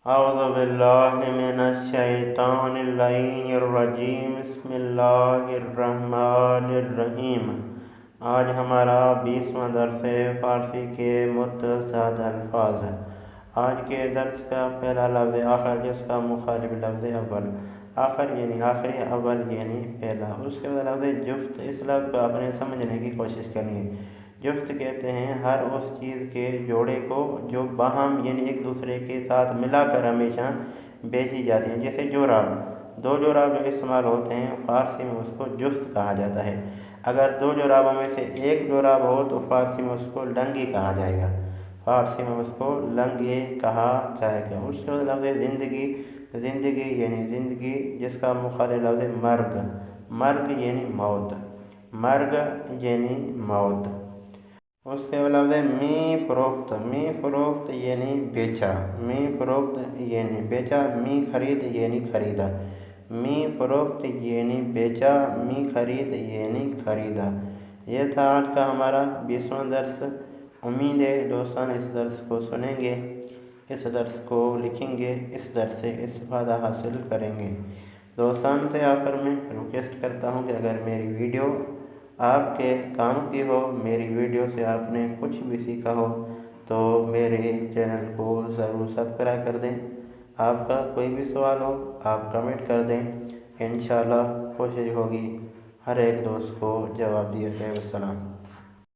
اعوذ باللہ من الشیطان اللعین الرجیم بسم اللہ الرحمن الرحیم۔ آج ہمارا 20واں درس ہے فارسی کے متضاد الفاظ۔ آج کے درس کا پہلا لفظ آخر، جس کا مخالف لفظ اول۔ آخر یعنی آخری، اول یعنی پہلا۔ اس کے بعد لفظ جفت۔ اس لفظ کو آپ نے سمجھنے کی کوشش کرنی ہے۔ جفت کہتے ہیں ہر اس چیز کے جوڑے کو جو باہم یعنی ایک دوسرے کے ساتھ ملا کر ہمیشہ بیچی جاتی ہیں، جیسے جوراب۔ دو جوراب جو استعمال ہوتے ہیں فارسی میں اس کو جفت کہا جاتا ہے۔ اگر دو جورابوں میں سے ایک جوراب ہو تو فارسی میں اس کو لنگی کہا جائے گا۔ فارسی میں اس کو لنگی کہا جائے گا۔ اس کے بعد لفظ زندگی۔ زندگی یعنی زندگی، جس کا مخالف لفظ مرگ۔ مرگ یعنی موت۔ مرگ یعنی موت۔ اس کے لفظ می فروخت۔ می فروخت یعنی بیچا۔ می فروخت یعنی بیچا۔ می خرید یعنی خریدا۔ می فروخت یعنی بیچا۔ می خرید یعنی خریدا۔ یہ تھا آج کا ہمارا 20واں درس۔ امید ہے دوستان اس درس کو سنیں گے، اس درس کو لکھیں گے، اس درس سے استفادہ حاصل کریں گے۔ دوستان سے آخر میں ریکویسٹ کرتا ہوں کہ اگر میری ویڈیو آپ کے کام کی ہو، میری ویڈیو سے آپ نے کچھ بھی سیکھا ہو، تو میرے چینل کو ضرور سبسکرائب کر دیں۔ آپ کا کوئی بھی سوال ہو آپ کمنٹ کر دیں، انشاءاللہ کوشش ہوگی ہر ایک دوست کو جواب دیا جائے۔ السلام۔